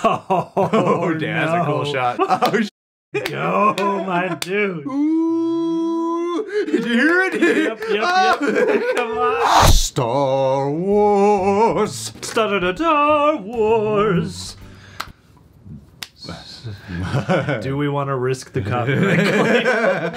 Oh, damn, that's a cool shot. Oh, Go, my dude. Ooh, did you hear it? Yep. Come on. Star Wars. Star Wars. Do we want to risk the copyright claim?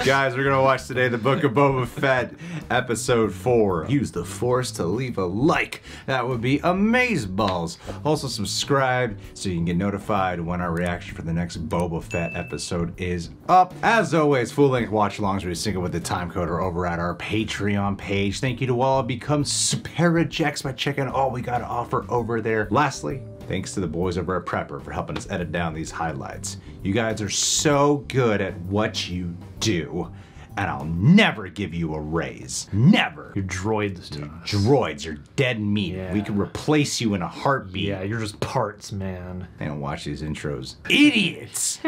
Guys, we're gonna watch today the Book of Boba Fett, episode 4. Use the Force to leave a like. That would be amazeballs. Also subscribe so you can get notified when our reaction for the next Boba Fett episode is up. As always, full-length watch-alongs where you sync it with the time coder over at our Patreon page. Thank you to all who become Superajecks by checking out all we got to offer over there. Lastly, thanks to the boys over at Prepper for helping us edit down these highlights. You guys are so good at what you do, and I'll never give you a raise. Never. You're droids to us. Droids, you're dead meat. Yeah. We can replace you in a heartbeat. Yeah, you're just parts, man. They don't watch these intros. Idiots!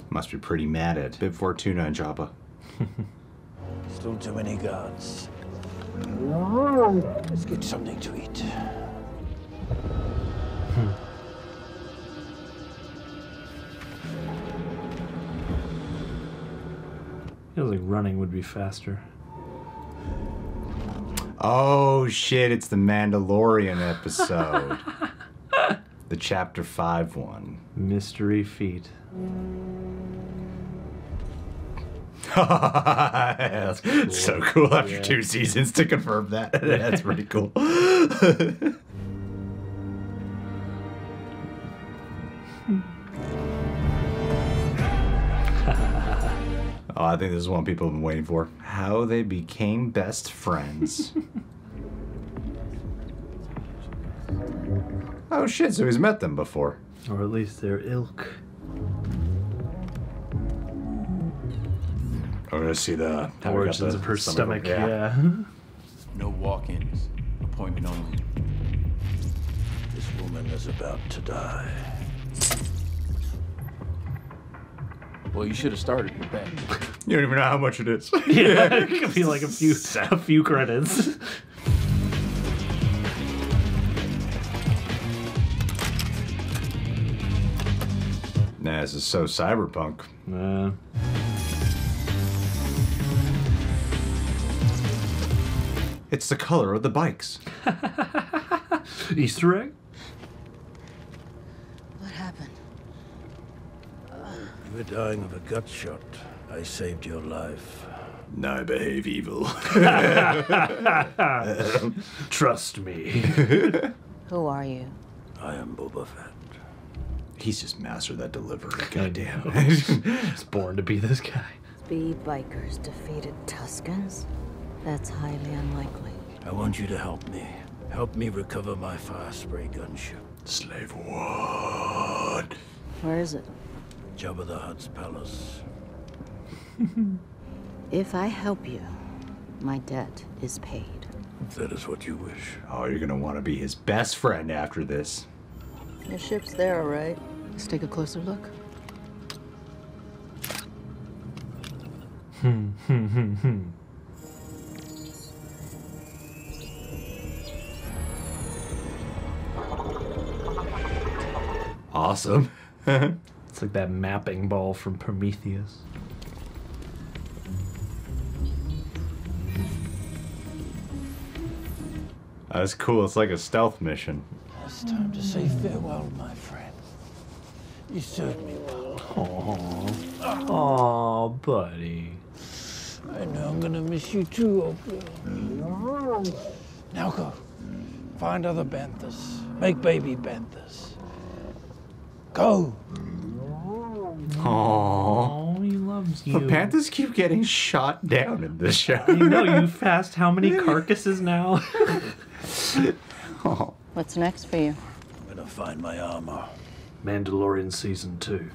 Must be pretty mad at Bib Fortuna and Jabba. Still too many guards. Let's get something to eat. Feels like running would be faster. Oh shit, it's the Mandalorian episode. The chapter 5 one. Mystery feat. That's cool. so cool after Yeah. 2 seasons to confirm that. That's pretty cool. Oh, I think this is one people have been waiting for. How they became best friends. Oh shit, so he's met them before. Or at least their ilk. We're gonna see the Origins of her stomach, yeah. No walk-ins. Appointment only. This woman is about to die. Well, you should have started with that. You don't even know how much it is. Yeah, it could be like a few credits. Nah, this is so cyberpunk. It's the color of the bikes. Easter egg? What happened? You were dying of a gut shot. I saved your life. Now I behave evil. Trust me. Who are you? I am Boba Fett. He's just mastered that delivery. Goddamn. He's born to be this guy. B bikers defeated Tuskens? That's highly unlikely. I want you to help me. Help me recover my fire spray gunship. Slave one. Where is it? Jabba the Hutt's palace. If I help you, my debt is paid. If that is what you wish. Oh, you're gonna want to be his best friend after this. Your ship's there, all right? Let's take a closer look. Awesome. It's like that mapping ball from Prometheus. That's cool. It's like a stealth mission. It's time to say farewell, my friend. You served me well. Aww. Aww, buddy. I know I'm gonna miss you too, old girl. Now go. Find other banthas. Make baby banthas. Go. Aww. Oh, he loves you. The Panthers keep getting shot down in this show. You know, you fast how many carcasses now? Oh. What's next for you? I'm gonna find my armor. Mandalorian Season 2.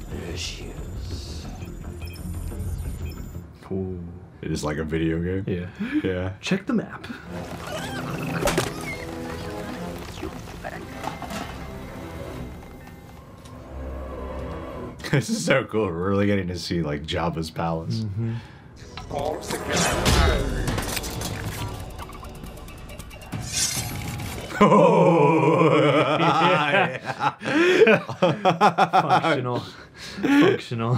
There she is. Ooh. It is like a video game. Yeah. Yeah. Check the map. This is so cool. We're really getting to see like Jabba's palace. Mm-hmm. Oh, Functional. Functional.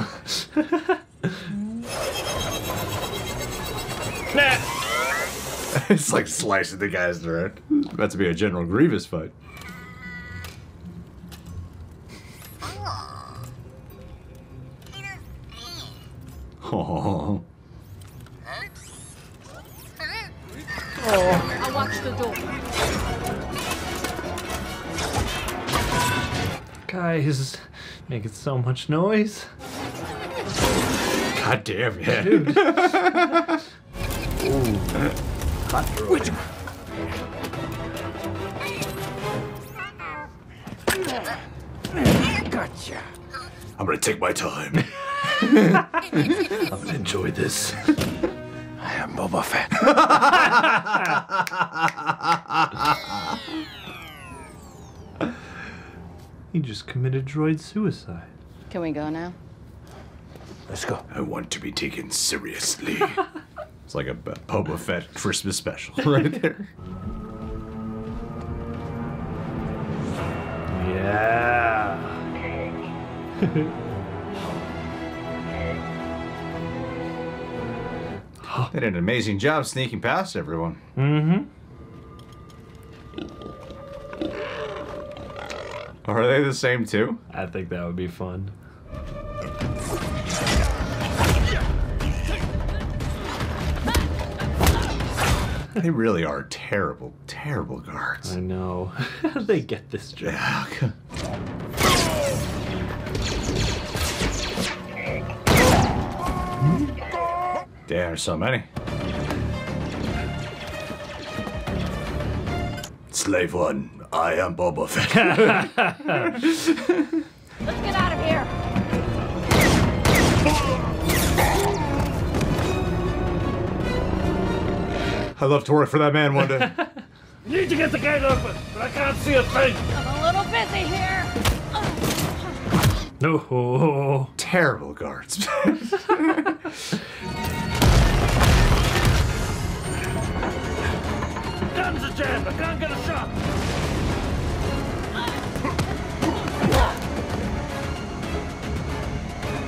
It's like slicing the guy's throat. About to be a General Grievous fight. Oh. I'll watch the door. Guys, making so much noise. God damn, yeah. Dude. Ooh. Hot droid. Gotcha. I'm gonna take my time. I'm gonna enjoy this. I am Boba Fett. He just committed droid suicide. Can we go now? Let's go. I want to be taken seriously. It's like a Boba Fett Christmas special right there. Yeah. They did an amazing job sneaking past everyone. Mm-hmm. Are they the same too? I think that would be fun. They really are terrible, terrible guards. I know. How do they get this job? Yeah. Damn, there's so many. Slave one, I am Boba Fett. Let's get out of here. I'd love to work for that man one day. You need to get the gate open, but I can't see a thing. I'm a little busy here. No. Terrible guards. Guns are jammed. I can't get a shot.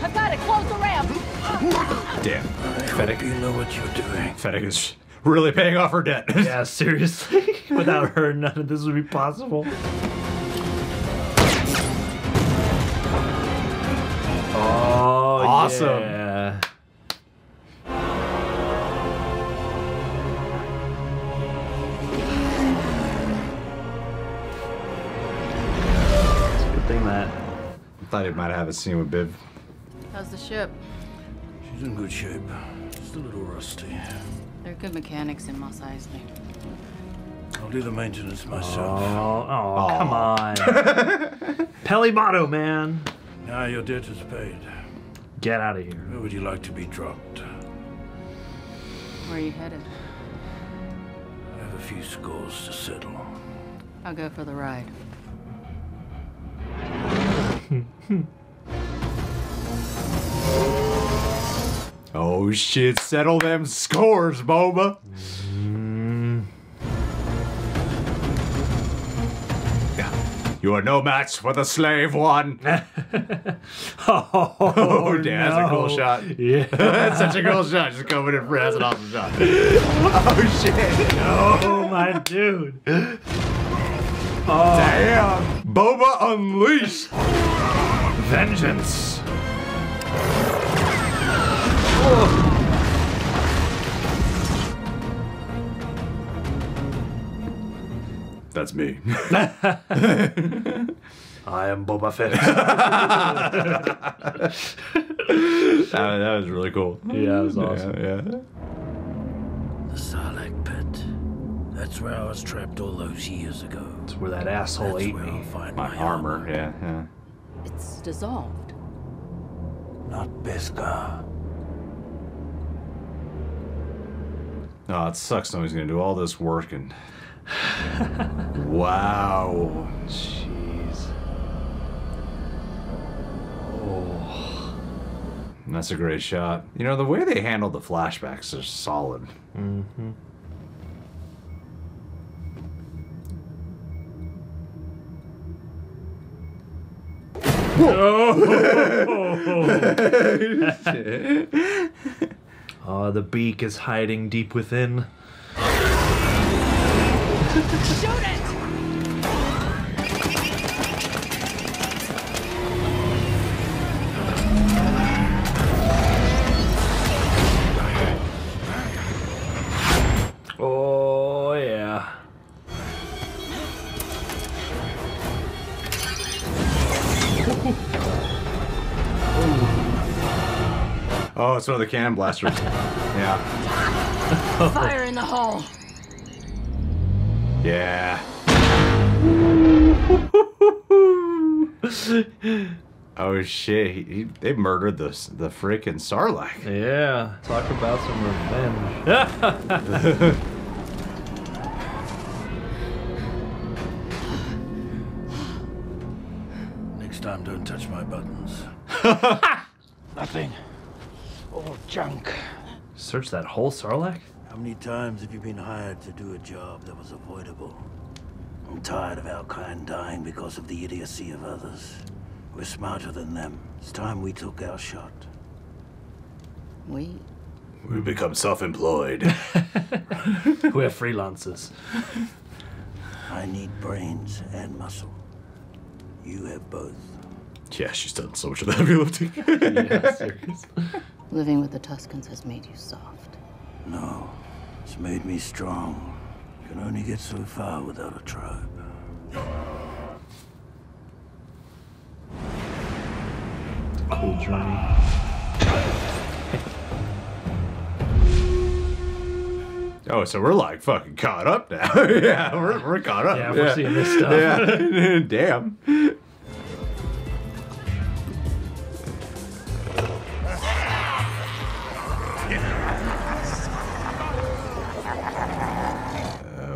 I've got to close the ramp. Damn. Fennec, you know what you're doing. Fennec is really paying off her debt. Yeah, seriously. Without her, none of this would be possible. Oh, Awesome. Yeah. It's a good thing that. I thought he might have a scene with Biv. How's the ship? She's in good shape. Just a little rusty. There are good mechanics in Mos Eisley. I'll do the maintenance myself. Oh, come on. Pelimato, man. Now your debt is paid. Get out of here. Where would you like to be dropped? Where are you headed? I have a few scores to settle. I'll go for the ride. Oh shit, settle them scores, Boba. You are no match for the slave one. Oh, damn, that's a cool shot. Yeah. That's such a cool shot. Just coming in front. That's an awesome shot. Oh shit. Oh, my dude. Oh. Damn. Boba unleashed. Vengeance. That's me. I am Boba Fett. That was really cool. Yeah, it was awesome. Yeah. The Sarlacc Pit. That's where I was trapped all those years ago. That's where that asshole That's ate where me. I'll find My armor. Yeah. It's dissolved. Not Beskar. Oh, it sucks. Somebody's gonna do all this work and. Wow. Jeez. Oh. That's a great shot. You know, the way they handled the flashbacks is solid. Mm-hmm. Oh, the beak is hiding deep within. Shoot it! Oh, yeah. Oh, it's one of the cannon blasters. Yeah. Fire in the hole. Yeah. Oh shit! They murdered the freaking Sarlacc. Yeah. Talk about some revenge. Next time, don't touch my buttons. Nothing. All junk. Search that whole Sarlacc? How many times have you been hired to do a job that was avoidable? I'm tired of our kind dying because of the idiocy of others. We're smarter than them. It's time we took our shot. We become self-employed. We're freelancers. I need brains and muscle. You have both. Yeah, she's done so much of the heavy lifting. Yeah, serious. living with the Tuscans has made you soft. No, it's made me strong. You can only get so far without a tribe. Cool journey. Oh, so we're like fucking caught up now. Yeah, we're caught up. Yeah, we're seeing this stuff. Yeah, damn.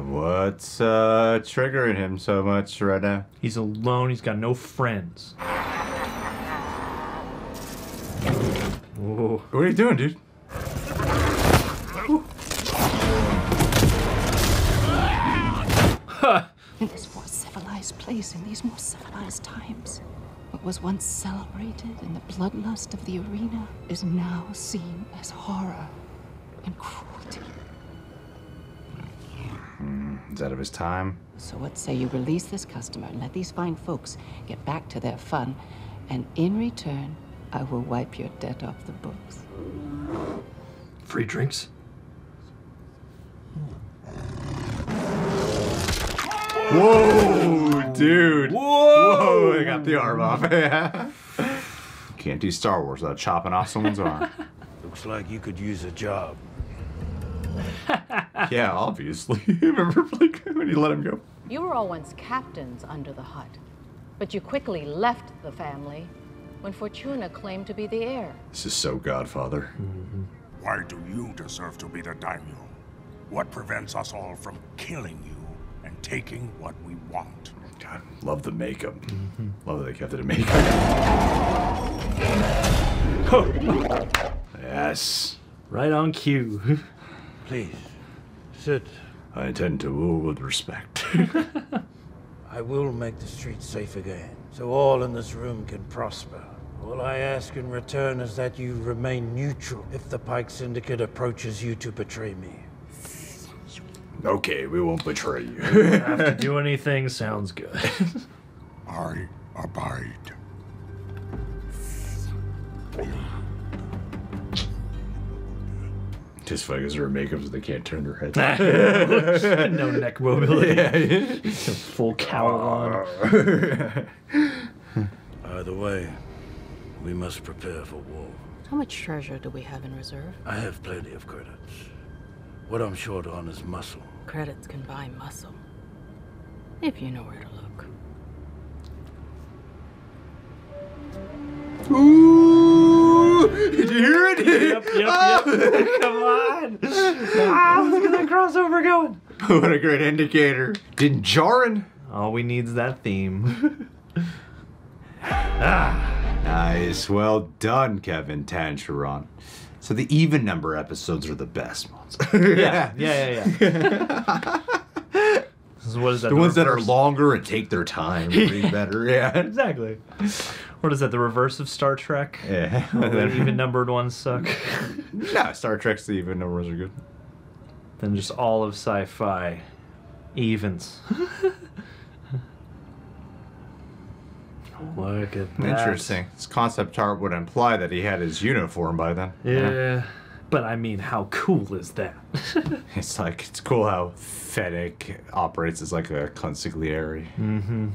What's triggering him so much right now? He's alone. He's got no friends. Whoa. What are you doing, dude? In this more civilized place, in these more civilized times, what was once celebrated in the bloodlust of the arena is now seen as horror and cruelty. He's out of his time. So what say you release this customer and let these fine folks get back to their fun, and in return, I will wipe your debt off the books. Free drinks? Whoa, dude. Whoa, I got the arm off. Can't do Star Wars without chopping off someone's arm. Looks like you could use a job. Yeah, obviously. Remember like, when you let him go? You were all once captains under the hut, but you quickly left the family when Fortuna claimed to be the heir. This is so Godfather. Mm-hmm. Why do you deserve to be the daimyo? What prevents us all from killing you and taking what we want? God, love the makeup. Love that they kept it in makeup. Yes. Right on cue. Please, sit. I intend to rule with respect. I will make the streets safe again, so all in this room can prosper. All I ask in return is that you remain neutral if the Pike Syndicate approaches you to betray me. Okay, we won't betray you. Don't have to do anything. Sounds good. I abide. Just focus her makeup so they can't turn their heads. No neck mobility. Full cowl on. Either way, we must prepare for war. How much treasure do we have in reserve? I have plenty of credits. What I'm short on is muscle. Credits can buy muscle, if you know where to look. Ooh! Did you hear it? Yep. Come on. Let's get that crossover going. What a great indicator. Din Djarin. All we need is that theme. Nice. Well done, Kevin Tancheron. So the even number episodes are the best ones. Yeah. So what is that? The ones that are longer and take their time read better. Yeah. Exactly. What is that? The reverse of Star Trek? Yeah. All the even numbered ones suck. No, Star Trek's the even numbers are good. Then just all of sci-fi evens. Look at that. Interesting. This concept art would imply that he had his uniform by then. Yeah. But I mean, how cool is that? It's like, it's cool how Fennec operates as like a consigliere. Mm-hmm.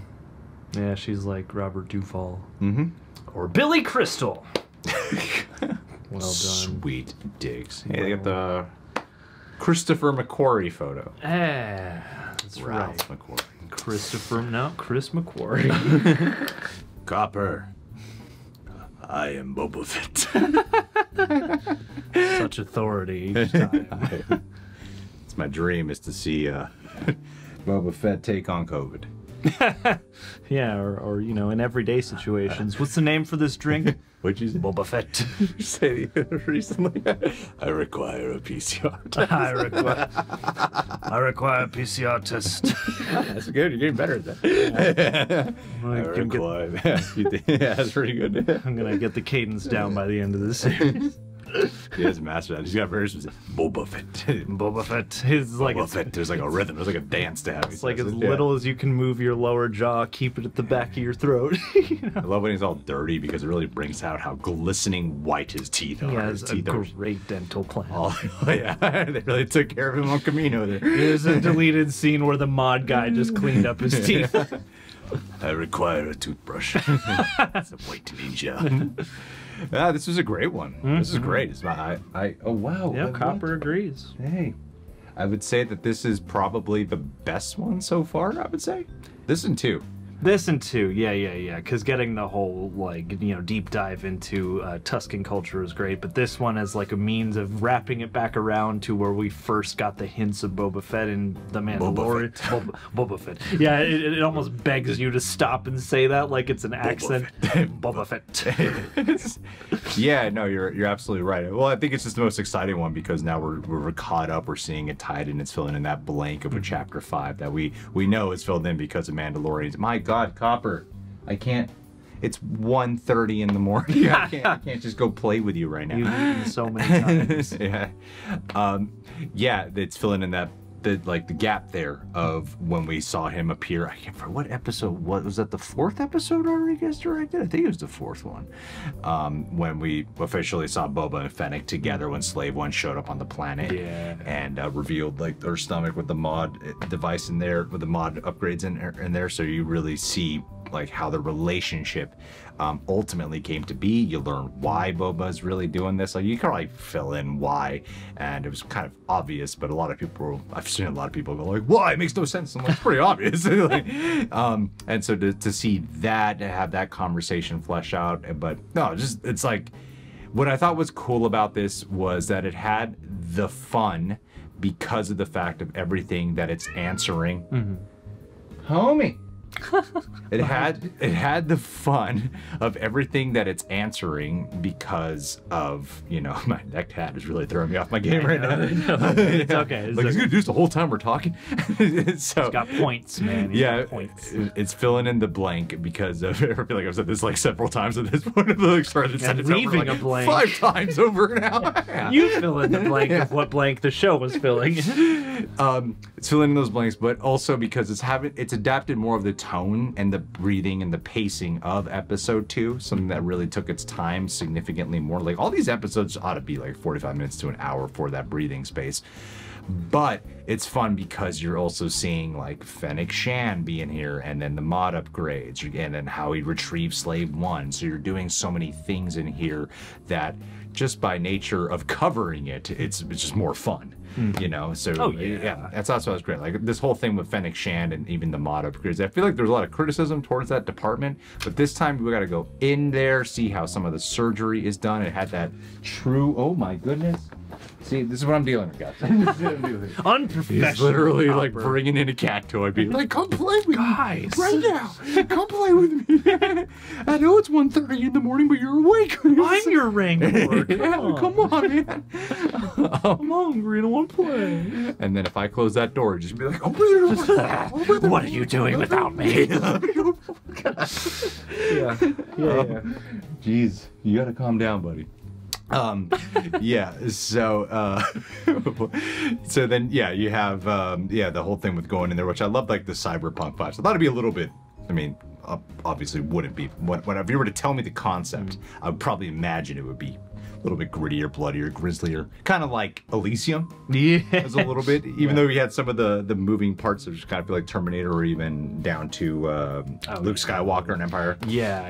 Yeah, she's like Robert Duvall. Mm-hmm. Or Billy Crystal. Well done. Sweet digs. Hey, they got the Christopher McQuarrie photo. That's Ralph right. McQuarrie. Chris McQuarrie. Copper. I am Boba Fett. Such authority each time. It's my dream is to see Boba Fett take on COVID. Yeah, or you know, in everyday situations. What's the name for this drink? What'd you say? Boba Fett. You say recently? I require a PCR test. I require a PCR test. That's good. You're getting better at that. I require. Yeah, that's pretty good. I'm gonna get the cadence down by the end of this series. He has mastered that. He's got very specific. Boba Fett. Boba Fett is like Boba Fett. There's like a rhythm. There's like a dance to have. It's like as little as you can move your lower jaw, keep it at the back of your throat. You know? I love when he's all dirty because it really brings out how glistening white his teeth are. He has His a teeth are. great dental plan. Oh, yeah. They really took care of him on Camino there. There's a deleted scene where the mod guy just cleaned up his teeth. I require a toothbrush. It's a white ninja. Yeah, this was a great one. This is great. It's my, oh wow. Yeah, Copper agrees. Hey, I would say that this is probably the best one so far. I would say this and two. This and two, yeah. Because getting the whole, like, you know, deep dive into Tuscan culture is great, but this one as like a means of wrapping it back around to where we first got the hints of Boba Fett in The Mandalorian. Boba Fett. Yeah, it almost begs you to stop and say that like it's an accent. Boba Fett. Yeah, no, you're absolutely right. Well, I think it's just the most exciting one because now we're caught up. We're seeing it tied in. It's filling in that blank of a chapter 5 that we know is filled in because of Mandalorians. My God, Copper, I can't. It's 1:30 in the morning. I can't just go play with you right now. You've eaten so many times. Yeah, yeah. It's filling in that the gap there of when we saw him appear. I can't remember what episode. What was that? The 4th episode already gets directed. I think it was the 4th one. When we officially saw Boba and Fennec together when Slave One showed up on the planet. Yeah. And revealed like her stomach with the mod device in there, with the mod upgrades in there. So you really see like how the relationship ultimately came to be. You learn why Boba's really doing this. Like you can probably fill in why, and it was kind of obvious. But I've seen a lot of people go like, "Why? It makes no sense." I'm like, it's pretty obvious. Like, and so to see that, to have that conversation flesh out, but no, just it's like what I thought was cool about this was that it had the fun because of the fact of everything that it's answering. Homie. It had the fun of everything that it's answering because of, you know, my neck hat is really throwing me off my game right now. It's okay. Like he's gonna do this the whole time we're talking. So It's got points, man. yeah, Points. it's filling in the blank because of, I feel like I've said this like sevevel times at this point of the started And leaving a blank. 5 times over now. Yeah. You fill in the blank of what blank the show was filling. It's filling in those blanks, but also because it's adapted more of the tone and the breathing and the pacing of episode 2, something that really took its time significantly more. Like all these episodes ought to be like 45 minutes to an hour for that breathing space. But it's fun because you're also seeing like Fennec Shand being here, and then the mod upgrades, and then how he retrieves Slave One. So you're doing so many things in here that just by nature of covering it, it's just more fun. you know. So Oh, yeah. that's also was great. Like this whole thing with Fennec Shand and even the mod upgrades. I feel like there's a lot of criticism towards that department, but this time we got to go in there, see how some of the surgery is done. It had that true. Oh my goodness. See, this is what I'm dealing with, guys. Unprofessional. He's literally like Hopper. bringing in a cat toy, being like, "Come play with Guys. me right now. Come play with me." I know it's 1:30 in the morning, but you're awake. I'm your Wrangler. Come on, man. I'm hungry and I want to play. And then if I close that door, just be like, "Open it." What are you doing without me? Yeah. Jeez, you gotta calm down, buddy. Yeah, so so then you have the whole thing with going in there, which I love, like the cyberpunk vibes. I thought it'd be a little bit, I mean, obviously wouldn't be. If you were to tell me the concept, I would probably imagine it would be a little bit grittier, bloodier, grislier, kind of like Elysium. Yeah, as a little bit, even though we had some of the moving parts that just kind of feel like Terminator, or even down to Luke Skywalker and Empire. Yeah.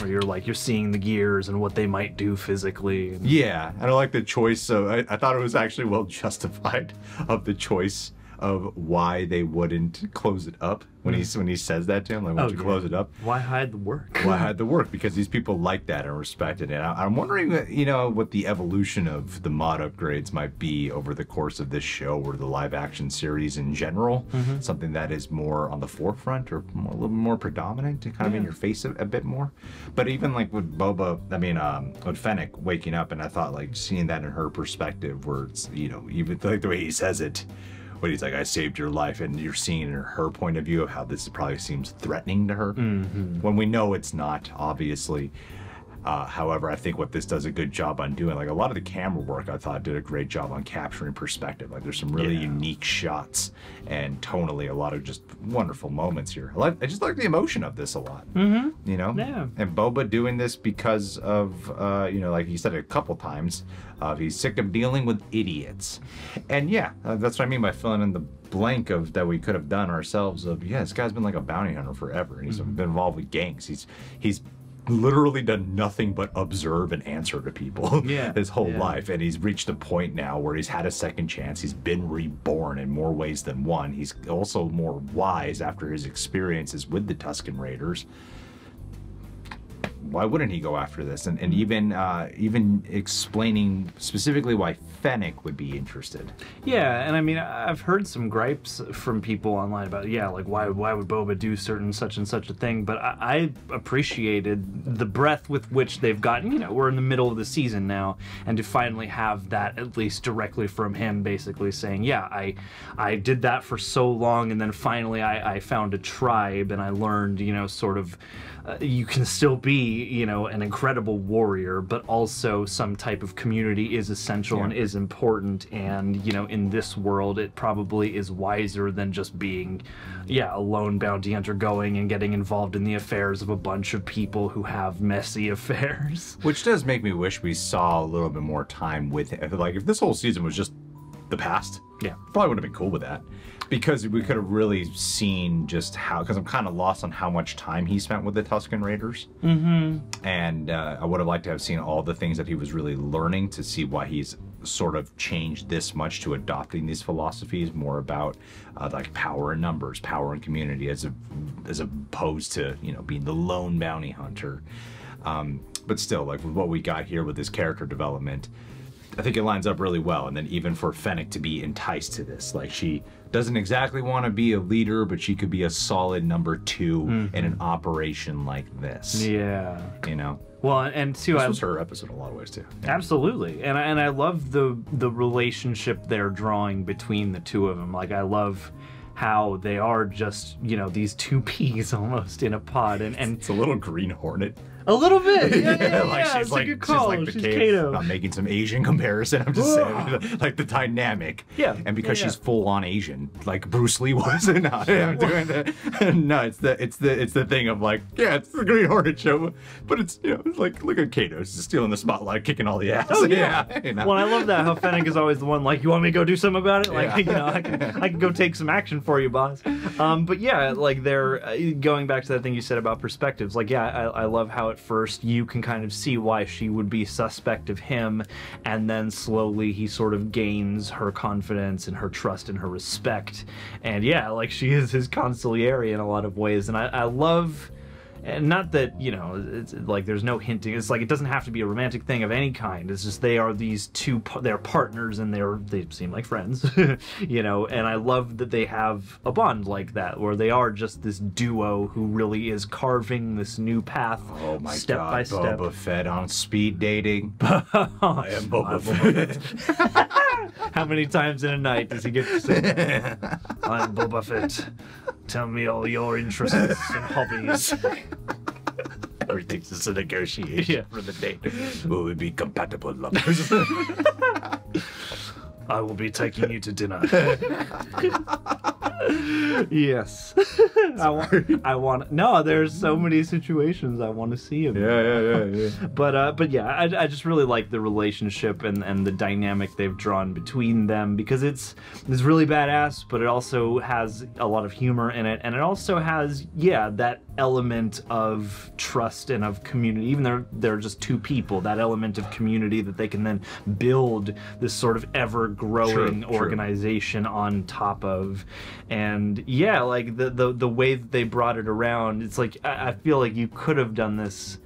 Where you're seeing the gears and what they might do physically. Yeah, and I like the choice. So I thought it was actually well justified of the choice of why they wouldn't close it up when he says that to him. Like, why don't you close it up? Why hide the work? Why hide the work? Because these people like that and respect it. And I'm wondering, you know, what the evolution of the mod upgrades might be over the course of this show or the live action series in general. Something that is more on the forefront or a little more predominant and kind of in your face a bit more. But even like with with Fennec waking up, and I thought like seeing that in her perspective, where it's, you know, even like the way he says it, when he's like, "I saved your life," and you're seeing in her point of view of how this probably seems threatening to her, when we know it's not, obviously. However, I think what this does a good job on doing, like a lot of the camera work, I thought did a great job on capturing perspective. Like there's some really unique shots, and tonally a lot of just wonderful moments here. I just like the emotion of this a lot. You know, and Boba doing this because of you know, like he said a couple times, he's sick of dealing with idiots, and that's what I mean by filling in the blank of that we could have done ourselves. Of this guy's been like a bounty hunter forever, and he's been involved with gangs. He's literally done nothing but observe and answer to people his whole life, and he's reached a point now where he's had a second chance. He's been reborn in more ways than one. He's also more wise after his experiences with the Tusken Raiders. Why wouldn't he go after this? And even explaining specifically why Fennec would be interested. Yeah, and I mean, I've heard some gripes from people online about, like why would Boba do certain such and such a thing, but I appreciated the breadth with which they've gotten. You know, we're in the middle of the season now, and to finally have that at least directly from him, basically saying, I did that for so long, and then finally I found a tribe, and I learned, you know, sort of, you can still be, you know, an incredible warrior, but also some type of community is essential and is important. And, you know, in this world, it probably is wiser than just being, a lone bounty hunter going and getting involved in the affairs of a bunch of people who have messy affairs. Which does make me wish we saw a little bit more time with him. Like, if this whole season was just the past, probably would have been cool with that. Because we could have really seen just how, because I'm kind of lost on how much time he spent with the Tusken Raiders. And I would have liked to have seen all the things that he was really learning, to see why he's sort of changed this much to adopting these philosophies more about like power in numbers, power in community, as opposed to, you know, being the lone bounty hunter. But still, like with what we got here with this character development, I think it lines up really well. And then even for Fennec to be enticed to this, like she doesn't exactly want to be a leader, but she could be a solid number 2 in an operation like this. Yeah. You know? Well, and too, this was her episode in a lot of ways too. Absolutely, and I love the relationship they're drawing between the two of them. Like, I love how they are just, you know, these two peas almost in a pod, and it's a little Green Hornet. A little bit, She's like the Kato. I'm making some Asian comparison. I'm just saying, like the dynamic. And because she's full on Asian, like Bruce Lee was. I'm doing that. No, it's the thing of like, it's the Green Hornet show, but it's, you know, it's like, look at Kato, just stealing the spotlight, kicking all the ass. You know? Well, I love that how Fennec is always the one like, you want me to go do something about it? Like, you know, I can go take some action for you, boss. But like they're going back to that thing you said about perspectives. Like, I love how it at first, you can kind of see why she would be suspect of him, and then slowly he sort of gains her confidence and her trust and her respect. And yeah, like, she is his consigliere in a lot of ways, and I love... And not that, you know, it's like there's no hinting. It's like it doesn't have to be a romantic thing of any kind. It's just they are these two, they're partners and they seem like friends, you know. And I love that they have a bond like that, where they are just this duo who really is carving this new path, oh my step God, by step. Boba Fett on speed dating. I am Boba Fett. How many times in a night does he get to say that? I'm Boba Fett. Tell me all your interests and hobbies. Everything's just a negotiation for the date. Will we be compatible lovers? I will be taking you to dinner. Yes. I want. No, there's so many situations I want to see him. Yeah. But yeah, I just really like the relationship and the dynamic they've drawn between them, because it's really badass, but it also has a lot of humor in it, and it also has that element of trust and of community. Even though they're just two people, that element of community that they can then build this sort of ever-growing organization on top of. And yeah, like the way that they brought it around, it's like I feel like you could have done this.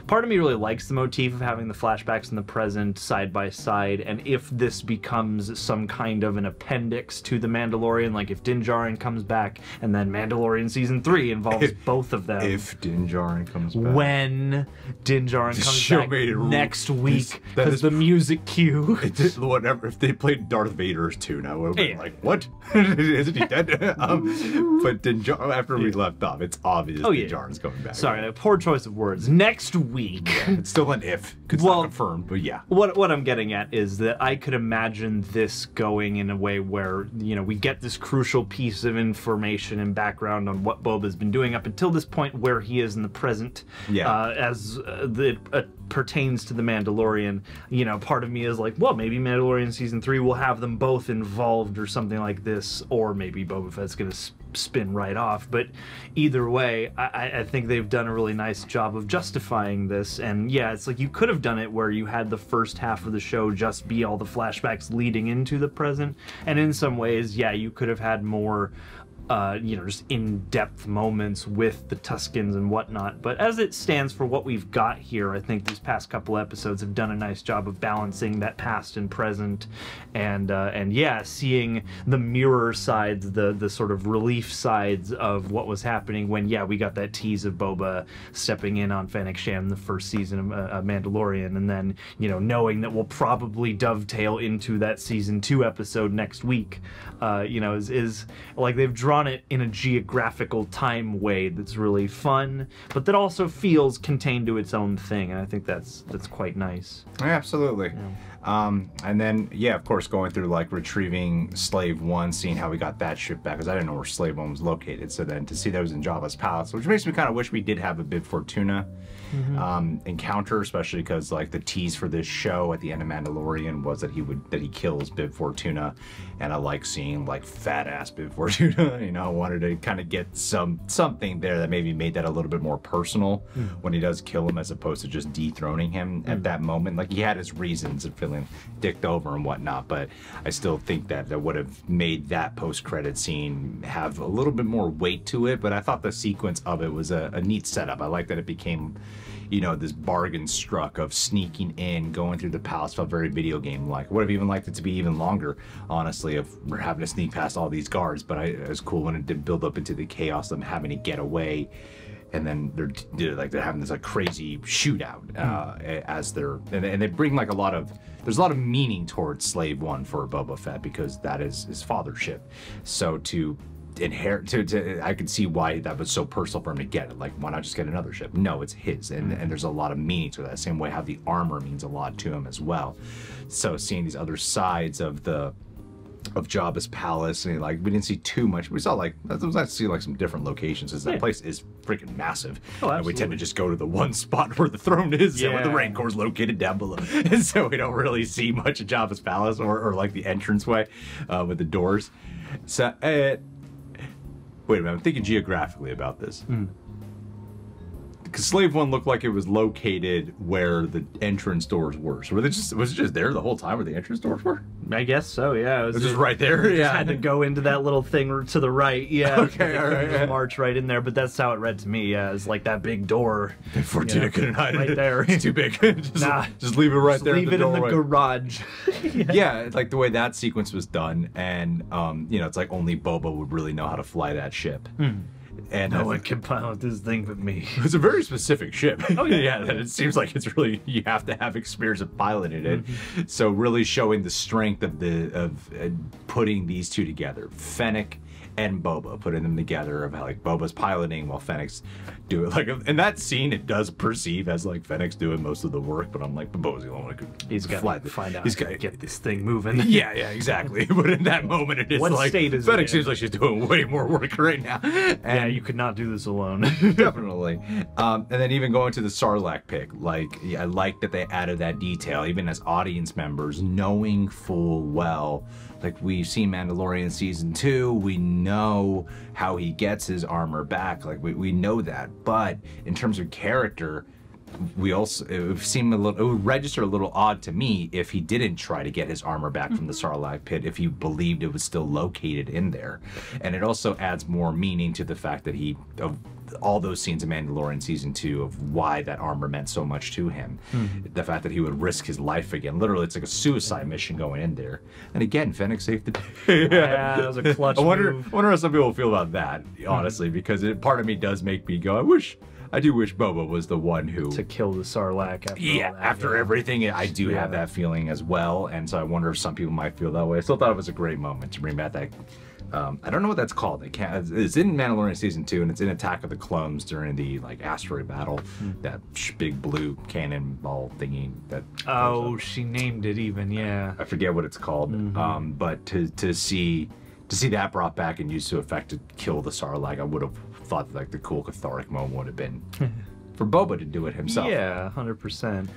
Part of me really likes the motif of having the flashbacks and the present side by side, and if this becomes some kind of an appendix to The Mandalorian, like if Din Djarin comes back, and then Mandalorian Season 3 involves both of them. If Din Djarin comes back. When Din Djarin comes back next week, because the music cue. Whatever, if they played Darth Vader too, now we'll be like, what? Isn't he dead? But Din Djarin, after we left off, it's obvious Din Djarin's coming back. Sorry, poor choice of words. Next week. It's still an if. It's not confirmed, but yeah. What I'm getting at is that I could imagine this going in a way where, you know, we get this crucial piece of information and background on what Boba's been doing up until this point where he is in the present. As it pertains to The Mandalorian. You know, part of me is like, well, maybe Mandalorian Season 3 will have them both involved or something like this, or maybe Boba Fett's gonna spin right off. But either way, I think they've done a really nice job of justifying this. And yeah, it's like you could have done it where you had the first half of the show just be all the flashbacks leading into the present, and in some ways, yeah, you could have had more you know, just in-depth moments with the Tuskens and whatnot. But as it stands for what we've got here, I think these past couple episodes have done a nice job of balancing that past and present, and yeah, seeing the mirror sides, the sort of relief sides of what was happening when, yeah, we got that tease of Boba stepping in on Fennec Shand in the first season of Mandalorian, and then, you know, knowing that we'll probably dovetail into that Season 2 episode next week, you know, is like they've drawn it in a geographical time way that's really fun, but that also feels contained to its own thing, and I think that's quite nice. Absolutely. And then, yeah, of course, going through, like, retrieving Slave 1, seeing how we got that ship back, because I didn't know where Slave 1 was located, so then to see that was in Jabba's palace, which makes me kind of wish we did have a Bib Fortuna encounter, especially because, like, the tease for this show at the end of Mandalorian was that he kills Bib Fortuna, and I like seeing, like, fat-ass Bib Fortuna, you know. I wanted to kind of get something there that maybe made that a little bit more personal when he does kill him, as opposed to just dethroning him at that moment. Like, he had his reasons of feeling dicked over and whatnot, but I still think that would have made that post-credit scene have a little bit more weight to it. But I thought the sequence of it was a neat setup. I like that it became, you know, this bargain struck of sneaking in, going through the palace. Felt very video game like. Would have even liked it to be even longer, honestly, if we're having to sneak past all these guards. But it was cool when it did build up into the chaos of them having to get away, and then they're having this like crazy shootout and they bring like there's a lot of meaning towards Slave 1 for Boba Fett, because that is his father's ship. So to inherit, I could see why that was so personal for him to get it. Like, why not just get another ship? No, it's his, and there's a lot of meaning to that. Same way how the armor means a lot to him as well. So seeing these other sides of Jabba's palace, and like we didn't see too much. We saw like some different locations, because that place is freaking massive. And we tend to just go to the one spot where the throne is, and where the Rancor's located down below, and so we don't really see much of Jabba's palace or like the entranceway with the doors. So wait a minute, I'm thinking geographically about this. Because Slave One looked like it was located where the entrance doors were. So was it just there the whole time where the entrance doors were? I guess so, yeah. It was just right there? Yeah. Had to go into that little thing to the right, yeah. Okay, all right. Yeah. March right in there, but that's how it read to me, yeah. It's like that big door. Fortuna couldn't hide it. Right there. It's too big. Just leave it right there. Leave it in the garage. Yeah, like the way that sequence was done, and you know, it's like only Boba would really know how to fly that ship. And no one can pilot this thing but me. It's a very specific ship. Oh yeah, yeah. That it seems like it's really, you have to have experience of piloting it. So really showing the strength of putting these two together, Fennec and Boba, putting them together of how like Boba's piloting while Fennec's doing like in that scene it does perceive as like Fennec's doing most of the work, but I'm like, but Boba's the only one who could he's got to find out. He's got to get this thing moving. Yeah, exactly. But in that moment it is what like state is Fennec seems like she's doing way more work right now. And yeah, you could not do this alone. Definitely. And then even going to the Sarlacc Pit, like I like that they added that detail, even as audience members, knowing full well, like we've seen Mandalorian season 2, we know how he gets his armor back, like we know that, but in terms of character, we also, it would register a little odd to me if he didn't try to get his armor back from the Sarlacc Pit, if he believed it was still located in there. And it also adds more meaning to the fact that of all those scenes in Mandalorian season 2 of why that armor meant so much to him. The fact that he would risk his life again. Literally, it's like a suicide mission going in there. And again, Fennec saved the day. Yeah, that was a clutch move. I wonder how some people feel about that, honestly, because part of me does make me go, I do wish Boba was the one who to kill the Sarlacc after all that, after everything. I do have that feeling as well, and so I wonder if some people might feel that way. I still thought it was a great moment to bring back that. I don't know what that's called. It's in Mandalorian season 2, and it's in Attack of the Clones during the like asteroid battle. That big blue cannonball thingy. That she named it even. Yeah, I forget what it's called. But to see that brought back and used to effect to kill the Sarlacc, I would have thought like the cool cathartic moment would have been for Boba to do it himself. Yeah, 100%.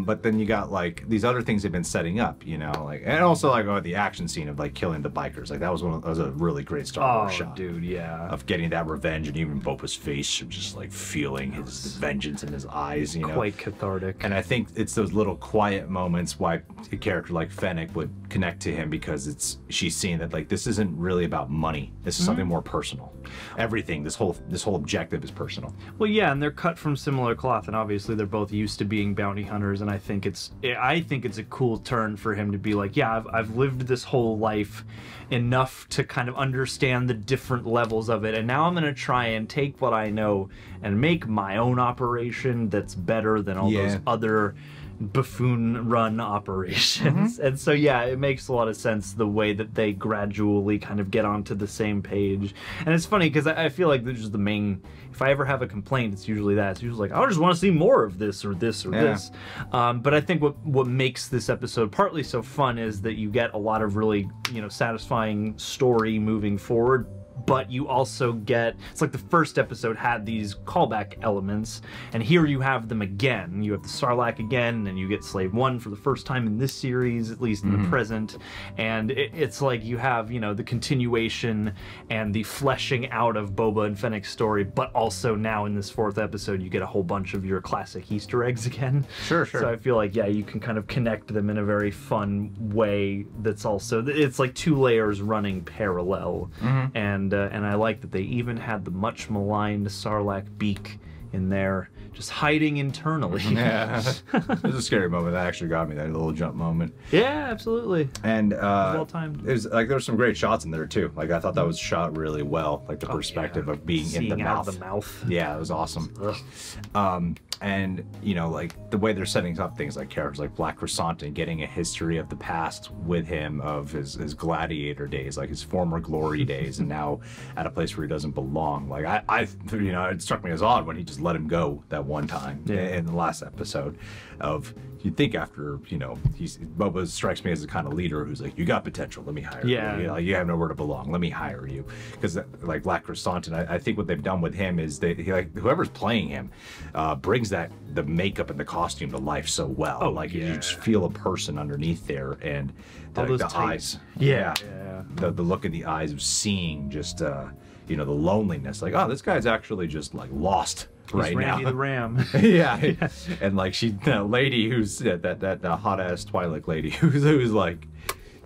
But then you got like these other things they've been setting up, you know, like, and also like the action scene of like killing the bikers. Like that was a really great Star Wars shot, dude. Yeah, of getting that revenge, and even Boba's face of just like feeling his vengeance in his eyes, you know, quite cathartic. And I think it's those little quiet moments why a character like Fennec would connect to him, because she's seeing that like this isn't really about money. This is something more personal. Everything, this whole objective is personal. Well, yeah, and they're cut from similar cloth, and obviously they're both used to being bounty hunters, and I think it's a cool turn for him to be like, yeah, I've lived this whole life enough to kind of understand the different levels of it, and now I'm gonna try and take what I know and make my own operation that's better than all those other buffoon run operations. And so yeah, it makes a lot of sense the way that they gradually kind of get onto the same page. And it's funny because I feel like this is the main, if I ever have a complaint, it's usually that. It's usually like, I just want to see more of this or this or this. But I think what makes this episode partly so fun is that you get a lot of really, you know, satisfying story moving forward, but you also get, it's like the first episode had these callback elements, and here you have them again. You have the Sarlacc again, and you get Slave One for the first time in this series, at least in the present, and it's like you have, you know, the continuation and the fleshing out of Boba and Fennec's story, but also now in this fourth episode you get a whole bunch of your classic Easter eggs again. Sure. So I feel like, yeah, you can kind of connect them in a very fun way that's also, it's like two layers running parallel. And I like that they even had the much maligned Sarlacc beak in there, just hiding internally. Yeah, it was a scary moment. That actually got me, that little jump moment. Yeah, absolutely. And well timed. It was like there were some great shots in there too. Like I thought that was shot really well. Like the perspective of being seeing in the out mouth. of the mouth. Yeah, it was awesome. And you know, like the way they're setting up things like characters like Black Krrsantan, getting a history of the past with him, of his gladiator days, like his former glory days, and now at a place where he doesn't belong. Like I you know, it struck me as odd when he just let him go that one time in the last episode. Of, you'd think after, you know, Boba strikes me as the kind of leader who's like, you got potential, let me hire you. You know, you have nowhere to belong, let me hire you. Because like Black Krrsantan, I think what they've done with him is like whoever's playing him brings the makeup and the costume to life so well. You just feel a person underneath there, and the eyes. The look in the eyes of seeing just you know, the loneliness. Like, oh, this guy's actually just like lost right Randy now. the Ram. Yeah. And like the lady who's that hot ass Twilight lady who's like,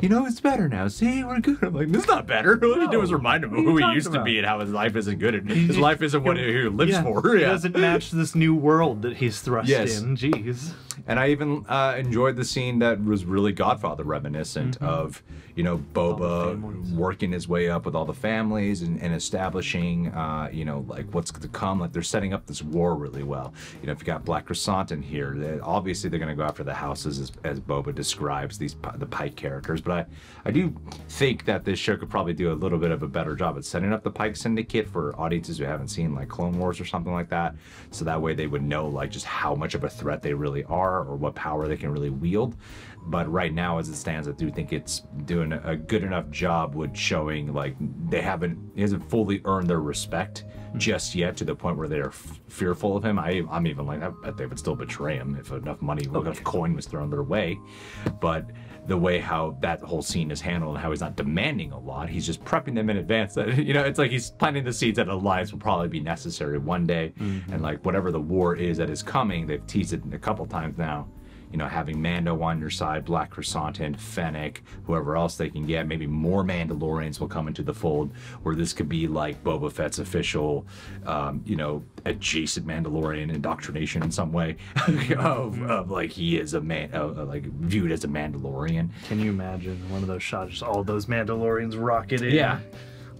you know, it's better now. See, we're good. I'm like, this is not better. All you do is remind him of who he used to be and how his life isn't good. And his life isn't what he lives for. It doesn't match this new world that he's thrust in. Jeez. And I even enjoyed the scene that was really Godfather reminiscent of, you know, Boba working his way up with all the families and establishing, you know, like what's to come. Like they're setting up this war really well. You know, if you got Black Krrsantan here, obviously they're going to go after the houses as Boba describes the Pike characters. But I do think that this show could probably do a little bit of a better job at setting up the Pike Syndicate for audiences who haven't seen like Clone Wars or something like that. So that way they would know like just how much of a threat they really are or what power they can really wield. But right now, as it stands, I do think it's doing a good enough job with showing like he hasn't fully earned their respect just yet to the point where they are fearful of him. I'm even like, I bet they would still betray him if enough money, enough coin was thrown their way. But the way how that whole scene is handled and how he's not demanding a lot, he's just prepping them in advance. That, you know, it's like he's planting the seeds that an alliance will probably be necessary one day. And like whatever the war is that is coming, they've teased it a couple times now. You know, having Mando on your side, Black Krrsantan, Fennec, whoever else they can get. Maybe more Mandalorians will come into the fold, where this could be like Boba Fett's official, you know, adjacent Mandalorian indoctrination in some way of like he is a man, like viewed as a Mandalorian. Can you imagine one of those shots, just all those Mandalorians rocket in? Yeah.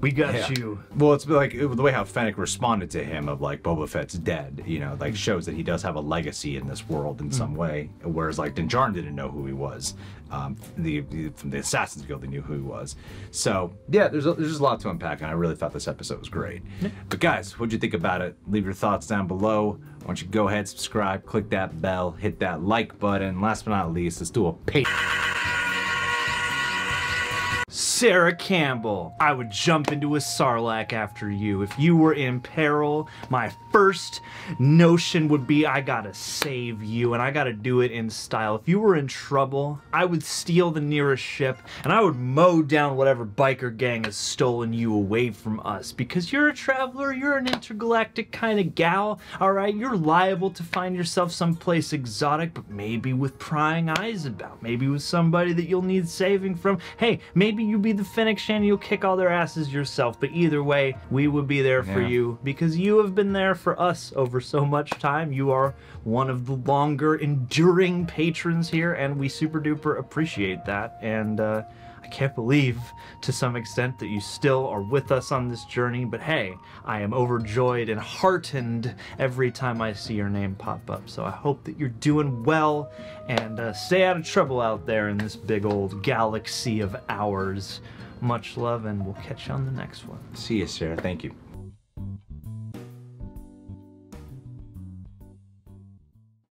We got you. Well, it's like the way how Fennec responded to him of like Boba Fett's dead, you know, like shows that he does have a legacy in this world in some way. Whereas like Din Djarin didn't know who he was. From the Assassin's Guild, they knew who he was. So yeah, there's just a lot to unpack, and I really thought this episode was great. But guys, what'd you think about it? Leave your thoughts down below. Why don't you go ahead, subscribe, click that bell, hit that like button. Last but not least, let's do a Patron. Sarah Campbell, I would jump into a Sarlacc after you. If you were in peril, my first notion would be I gotta save you, and I gotta do it in style. If you were in trouble, I would steal the nearest ship, and I would mow down whatever biker gang has stolen you away from us. Because you're a traveler, you're an intergalactic kind of gal, alright? You're liable to find yourself someplace exotic, but maybe with prying eyes about. Maybe with somebody that you'll need saving from. Hey, maybe you be the Fennec Shand, you'll kick all their asses yourself, but either way, we would be there for you because you have been there for us over so much time. You are one of the longer enduring patrons here, and we super duper appreciate that. And I can't believe to some extent that you still are with us on this journey, but hey, I am overjoyed and heartened every time I see your name pop up. So I hope that you're doing well, and stay out of trouble out there in this big old galaxy of ours. Much love, and we'll catch you on the next one. See you, Sarah. Thank you.